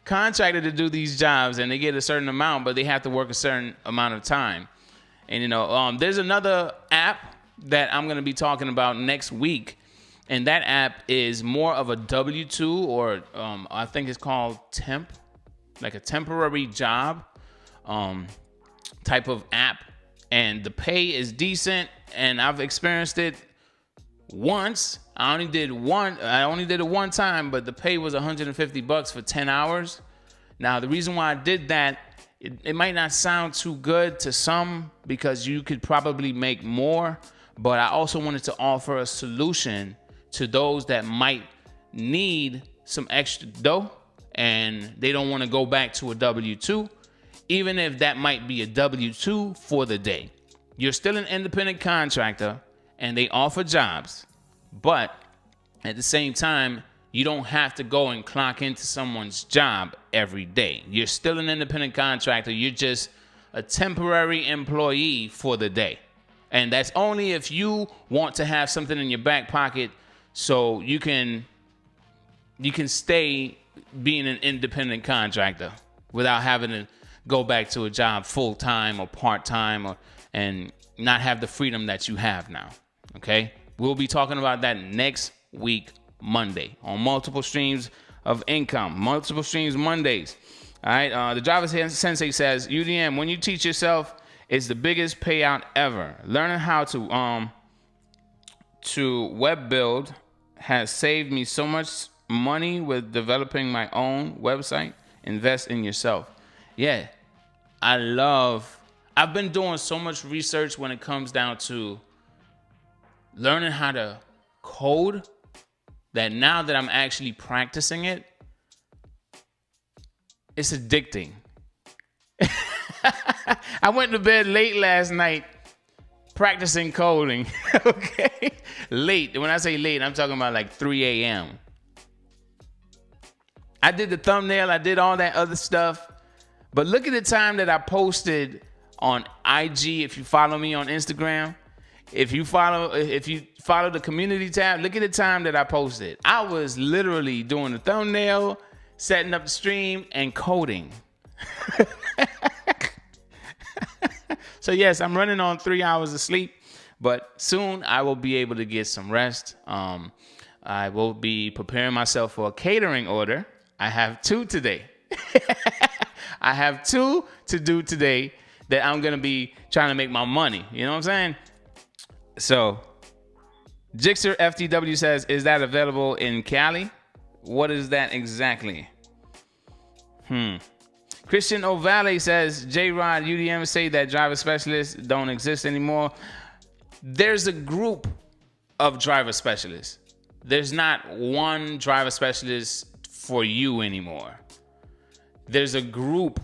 contracted to do these jobs and they get a certain amount, but they have to work a certain amount of time. And there's another app that I'm going to be talking about next week, and that app is more of a W-2 or I think it's called temp, like a temporary job type of app, and the pay is decent, and I've experienced it once. I only did it one time, but the pay was $150 for 10 hours. Now, the reason why I did that it might not sound too good to some because you could probably make more, but I also wanted to offer a solution to those that might need some extra dough and they don't want to go back to a W-2, even if that might be a W-2 for the day. You're still an independent contractor and they offer jobs, but at the same time, you don't have to go and clock into someone's job every day. You're still an independent contractor. You're just a temporary employee for the day. And that's only if you want to have something in your back pocket so you can stay being an independent contractor without having to go back to a job full-time or part-time and not have the freedom that you have now. Okay? We'll be talking about that next week, Monday, on multiple streams of income, multiple streams Mondays. All right. The Driver Sensei says, UDM, when you teach yourself, it's the biggest payout ever. Learning how to web build has saved me so much money with developing my own website. Invest in yourself. Yeah, I've been doing so much research when it comes down to learning how to code, that now that I'm actually practicing it, it's addicting. I went to bed late last night practicing coding. Okay? Late. When I say late, I'm talking about like 3 a.m. I did the thumbnail, I did all that other stuff. But look at the time that I posted on IG. If you follow me on Instagram, if you follow the community tab, look at the time that I posted. I was literally doing the thumbnail, setting up the stream, and coding. So yes, I'm running on 3 hours of sleep, but soon I will be able to get some rest. I will be preparing myself for a catering order. I have 2 today. I have 2 to do today that I'm going to be trying to make my money. You know what I'm saying? So, Jixer FTW says, is that available in Cali? What is that exactly? Christian O'Valley says, J-Rod, UDM say that driver specialists don't exist anymore. There's a group of driver specialists. There's not one driver specialist for you anymore. There's a group,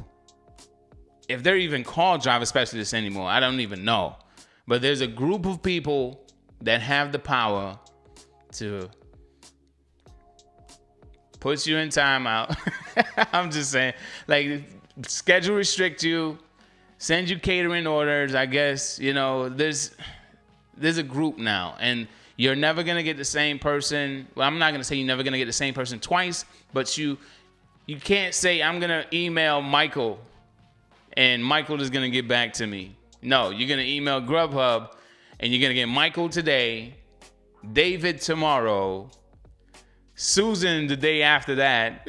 if they're even called driver specialists anymore, I don't even know. But there's a group of people that have the power to put you in timeout. I'm just saying, like, schedule restrict you, send you catering orders. I guess, you know, there's a group now, and you're never gonna get the same person. Well, I'm not gonna say you're never gonna get the same person twice, but you can't say I'm gonna email Michael and Michael is gonna get back to me. No, you're gonna email Grubhub and you're gonna get Michael today, David tomorrow, Susan the day after that.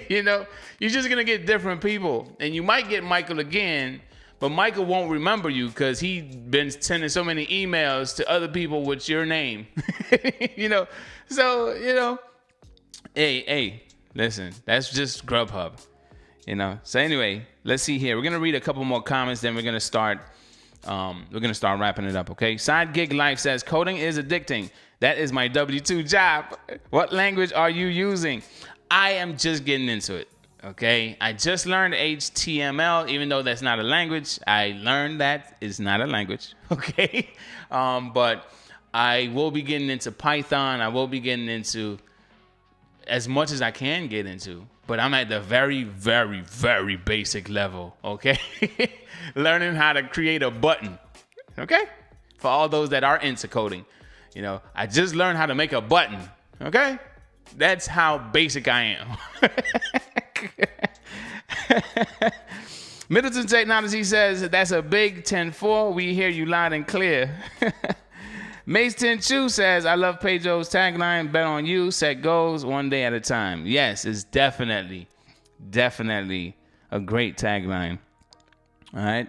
You know, you're just gonna get different people, and you might get Michael again, but Michael won't remember you because he's been sending so many emails to other people with your name. You know, so, you know, hey, listen, that's just Grubhub. You know. So anyway, let's see here. We're gonna read a couple more comments, then we're gonna start wrapping it up. Okay. Side Gig Life says, coding is addicting. That is my W-2 job. What language are you using? I am just getting into it. Okay. I just learned HTML, even though that's not a language. I learned that it's not a language. Okay. But I will be getting into Python. I will be getting into as much as I can get into, but I'm at the very, very, very basic level, okay? Learning how to create a button, okay? For all those that are into coding, you know, I just learned how to make a button, okay? That's how basic I am. Middleton Technology says, that's a big 10-4. We hear you loud and clear. Mace 10 Chu says, I love Pedro's tagline, bet on you, set goals, one day at a time. Yes, it's definitely a great tagline. All right.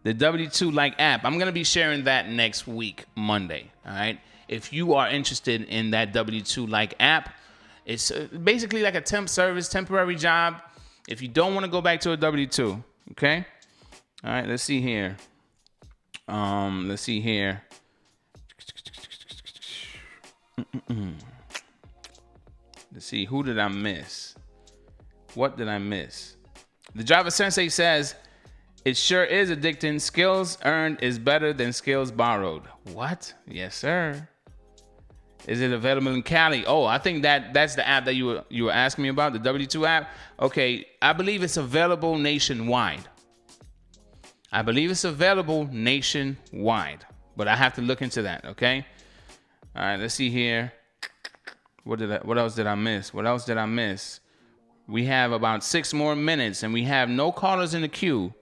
The W2 like app, I'm going to be sharing that next week, Monday. All right. If you are interested in that W2 like app, it's basically like a temp service, temporary job. if you don't want to go back to a W-2, okay? All right, let's see here. Let's see here. Let's see, who did I miss? What did I miss? The driver sensei says, it sure is addicting. Skills earned is better than skills borrowed. What? Yes, sir. Is it available in Cali? Oh, I think that's the app that you were asking me about, the W-2 app. Okay, I believe it's available nationwide. But I have to look into that, okay? All right, let's see here. What else did I miss? We have about 6 more minutes, and we have no callers in the queue.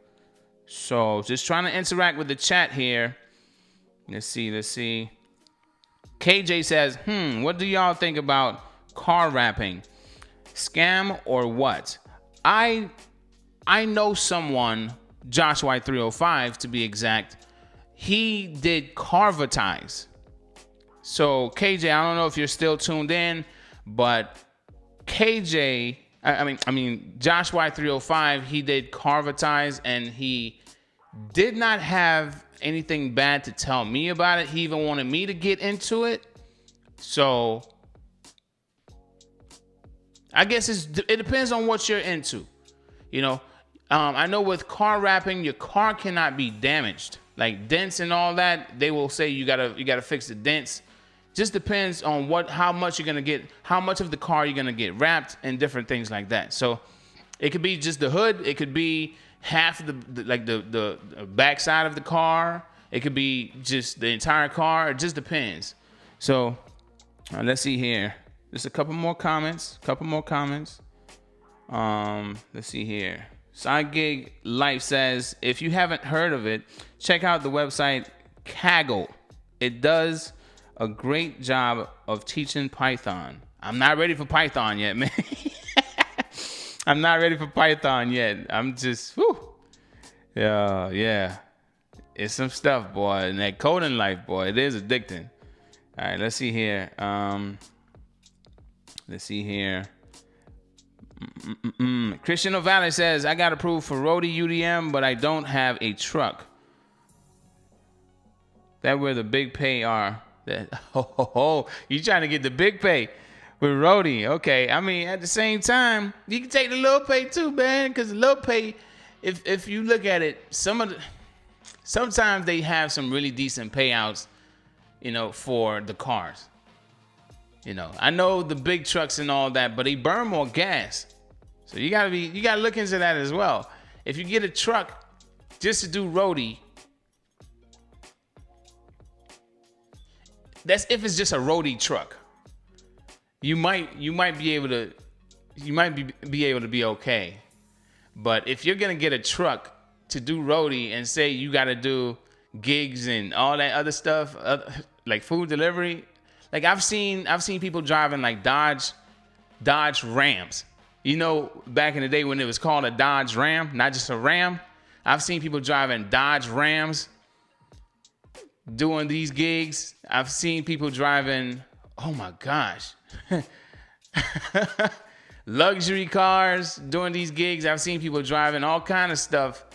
So just trying to interact with the chat here. Let's see. KJ says, what do y'all think about car wrapping? Scam or what? I know someone, Josh Y305 to be exact, he did carvatize. So KJ, I don't know if you're still tuned in, but Josh Y305, he did carvatize, and he did not have anything bad to tell me about it. He even wanted me to get into it. So I guess it depends on what you're into. You know, I know with car wrapping, your car cannot be damaged. Like dents and all that, they will say you gotta fix the dents. Just depends on how much you're gonna get, how much of the car you're gonna get wrapped, and different things like that. So it could be just the hood, it could be half the back side of the car, it could be just the entire car. It just depends. So let's see here. Just a couple more comments. Let's see here. Side Gig Life says, if you haven't heard of it, check out the website Kaggle. It does a great job of teaching Python. I'm not ready for Python yet, man. I'm just, yeah. It's some stuff, boy. And that coding life, boy, it is addicting. All right, let's see here. Christian O'Valley says, I got approved for roadie UDM, but I don't have a truck. That where the big pay are. You trying to get the big pay with roadie? Okay, I mean at the same time, you can take the little pay too, man. Because the little pay, if you look at it, sometimes they have some really decent payouts, you know, for the cars. You know, I know the big trucks and all that, but they burn more gas. So you gotta look into that as well. If you get a truck just to do roadie, that's if it's just a roadie truck. You might be able to be okay. But if you're gonna get a truck to do roadie and say you gotta do gigs and all that other stuff, like food delivery, like I've seen people driving like Dodge Rams. You know, back in the day when it was called a Dodge Ram, not just a Ram. I've seen people driving Dodge Rams doing these gigs. I've seen people driving, oh my gosh, luxury cars doing these gigs. I've seen people driving all kind of stuff.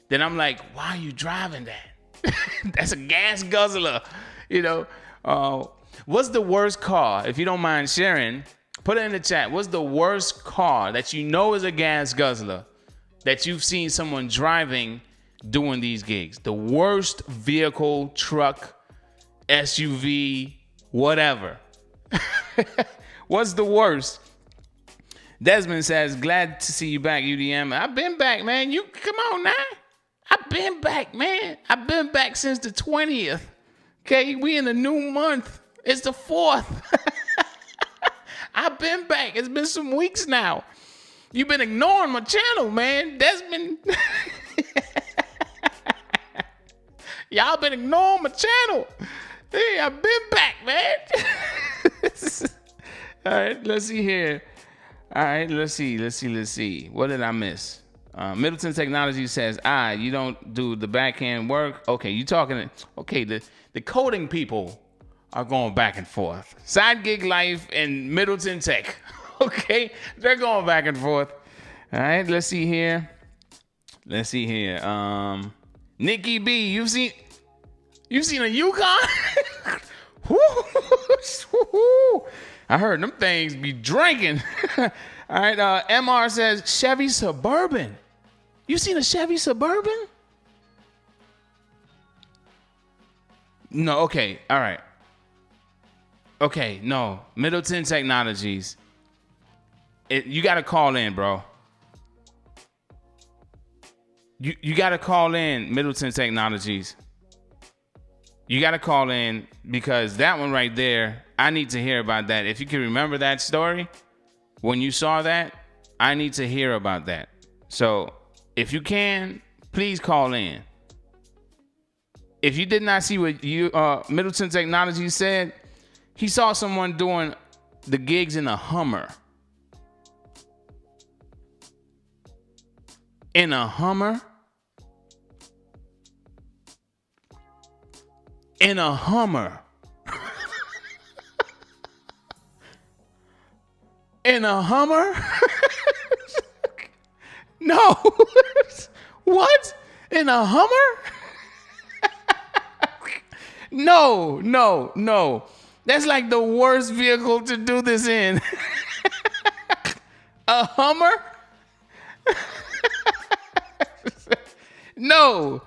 Then I'm like, why are you driving that? That's a gas guzzler, you know. What's the worst car? If you don't mind sharing, put it in the chat. What's the worst car that you know is a gas guzzler that you've seen someone driving doing these gigs? The worst vehicle, truck, SUV, whatever. What's the worst? Desmond says, glad to see you back, UDM. I've been back, man. You come on now. I've been back, man. I've been back since the 20th. Okay, we in a new month. It's the 4th. I've been back. It's been some weeks now. You've been ignoring my channel, man. Desmond. Y'all been ignoring my channel. Hey, I've been back, man. All right, let's see here. All right, let's see. What did I miss? Middleton Technology says, you don't do the backhand work. Okay, you talking. Okay, the coding people are going back and forth. Side Gig Life and Middleton Tech. Okay, they're going back and forth. All right, let's see here. Nikki B, you've seen a Yukon? I heard them things be drinking. All right, MR says Chevy Suburban. You seen a Chevy Suburban? No, okay, all right. Okay, no, Middleton Technologies. You got to call in, bro. You got to call in, Middleton Technologies. You got to call in because that one right there, I need to hear about that. If you can remember that story, when you saw that, I need to hear about that. So if you can, please call in. If you did not see what Middleton Technologies said, he saw someone doing the gigs in a Hummer. In a Hummer? In a Hummer. In a Hummer? No. What? In a Hummer? No. That's like the worst vehicle to do this in. A Hummer? No.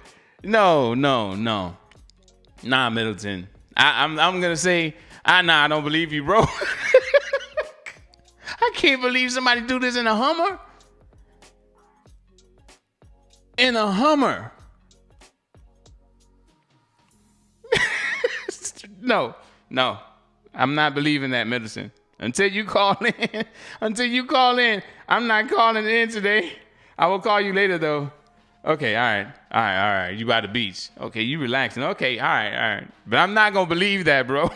Nah, Middleton. I'm gonna say, I don't believe you, bro. I can't believe somebody do this in a Hummer. In a Hummer. No. I'm not believing that, Middleton. Until you call in, I'm not calling in today. I will call you later, though. Okay, all right. You by the beach. Okay, you relaxing. Okay, all right. But I'm not going to believe that, bro.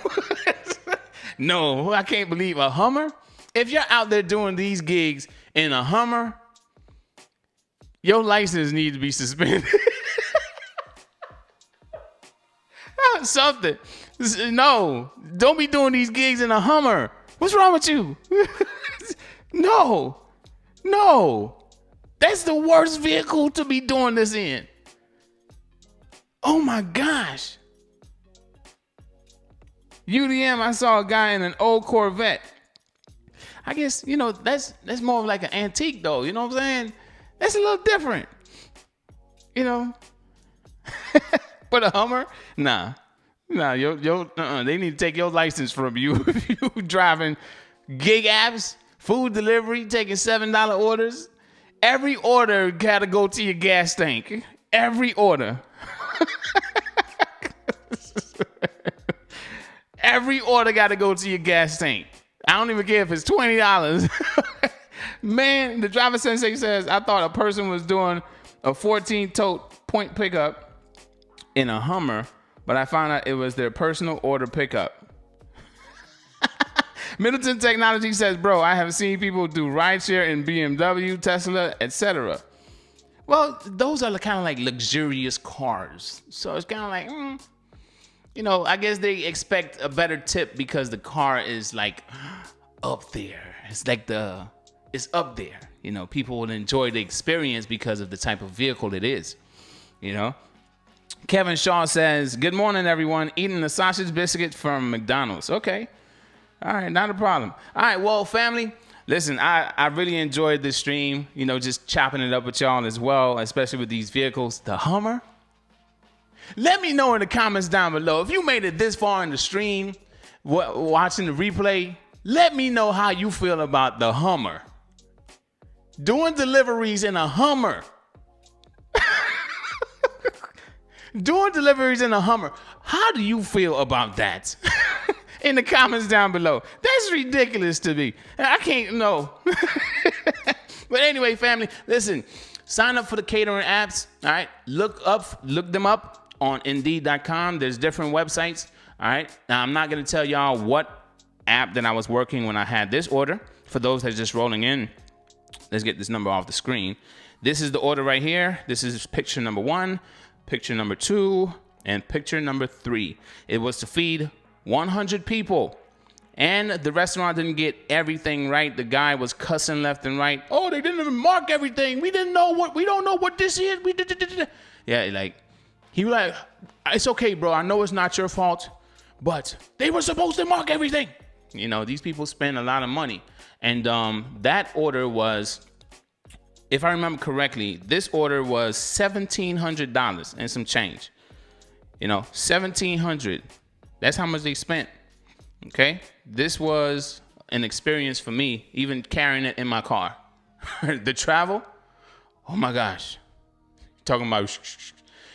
No, I can't believe a Hummer. If you're out there doing these gigs in a Hummer, your license needs to be suspended. Something. No, don't be doing these gigs in a Hummer. What's wrong with you? No. That's the worst vehicle to be doing this in. Oh my gosh. UDM, I saw a guy in an old Corvette. I guess, that's more of like an antique though. You know what I'm saying? That's a little different. But a Hummer? Nah, they need to take your license from you if you driving gig apps, food delivery, taking $7 orders. Every order gotta go to your gas tank. Every order. Every order gotta go to your gas tank. I don't even care if it's $20. Man, the driver sensei says, I thought a person was doing a 14-tote point pickup in a Hummer, but I found out it was their personal order pickup. Middleton Technology says, bro, I have seen people do rideshare in BMW, Tesla, etc. Well, those are kind of like luxurious cars. So it's kind of like, I guess they expect a better tip because the car is like up there. It's like it's up there. People will enjoy the experience because of the type of vehicle it is. Kevin Shaw says, good morning, everyone. Eating a sausage biscuit from McDonald's. Okay. All right, not a problem. All right, well, family, listen, I really enjoyed this stream, just chopping it up with y'all as well, especially with these vehicles. The Hummer. Let me know in the comments down below. If you made it this far in the stream, watching the replay, let me know how you feel about the Hummer. Doing deliveries in a Hummer. Doing deliveries in a Hummer. How do you feel about that? In the comments down below. That's ridiculous to me. I can't know. But anyway, family, listen, sign up for the catering apps. All right. Look them up on Indeed.com. There's different websites. All right. Now, I'm not going to tell y'all what app that I was working when I had this order. For those that are just rolling in, let's get this number off the screen. This is the order right here. This is picture number 1, picture number 2, and picture number 3. It was to feed 100 people, And the restaurant didn't get everything right. The guy was cussing left and right. Oh, they didn't even mark everything. We don't know what this is. Yeah, like, he was like, it's okay, bro. I know it's not your fault, but they were supposed to mark everything. You know, these people spend a lot of money. And that order was, if I remember correctly, this order was $1,700 and some change. You know, $1,700. That's how much they spent. Okay, this was an experience for me, even carrying it in my car. The travel, oh my gosh. Talking about,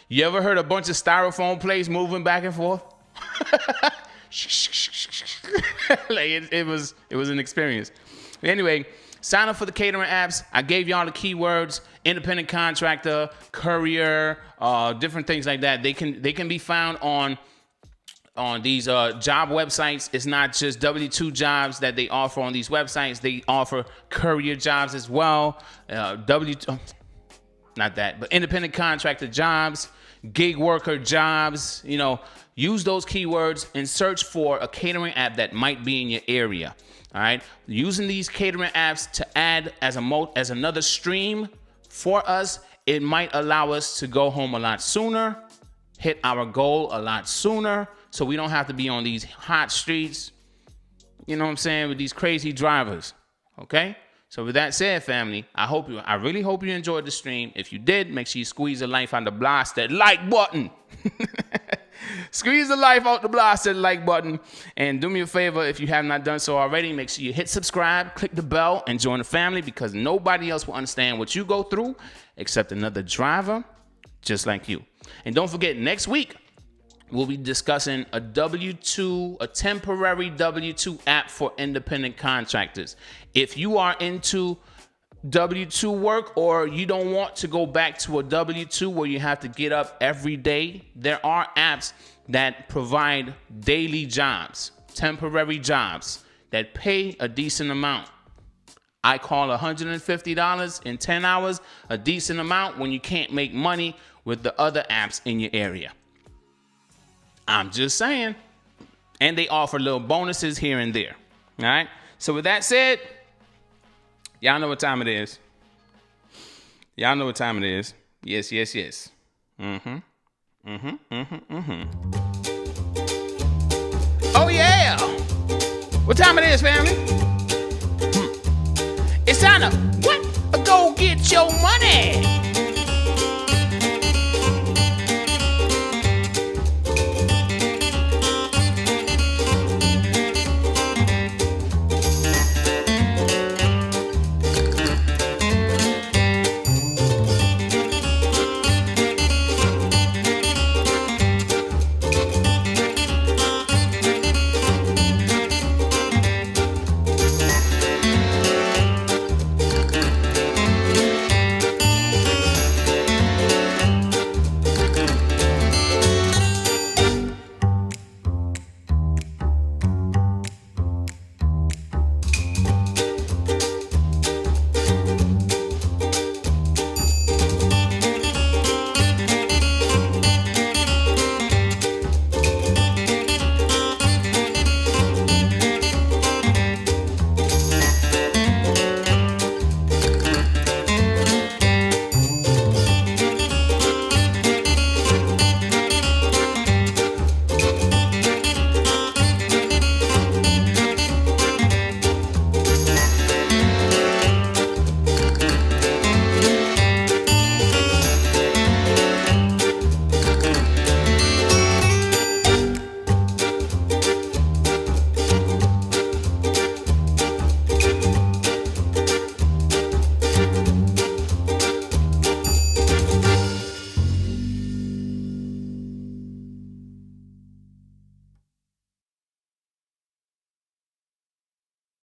you ever heard a bunch of styrofoam plates moving back and forth? Like it was an experience. But anyway, sign up for the catering apps. I gave y'all the keywords: independent contractor, courier, different things like that. They can be found on these job websites. It's not just W-2 jobs that they offer on these websites. They offer courier jobs as well. Not that, but independent contractor jobs, gig worker jobs. You know, use those keywords and search for a catering app that might be in your area. All right, using these catering apps to add as another stream for us, it might allow us to go home a lot sooner, hit our goal a lot sooner, so we don't have to be on these hot streets, you know what I'm saying, with these crazy drivers. Okay? So with that said, family, I really hope you enjoyed the stream. If you did, make sure you squeeze the life out the blast that like button. Squeeze the life out the blast that like button. And do me a favor, if you have not done so already, make sure you hit subscribe, click the bell, and join the family, because nobody else will understand what you go through except another driver just like you. And don't forget, next week, we'll be discussing a temporary W-2 app for independent contractors. If you are into W-2 work, or you don't want to go back to a W-2 where you have to get up every day, there are apps that provide daily jobs, temporary jobs that pay a decent amount. I call $150 in 10 hours a decent amount when you can't make money with the other apps in your area. I'm just saying. And they offer little bonuses here and there. All right. So with that said, y'all know what time it is. Y'all know what time it is. Yes, yes, yes. Oh, yeah. What time it is, family? It's time to go get your money.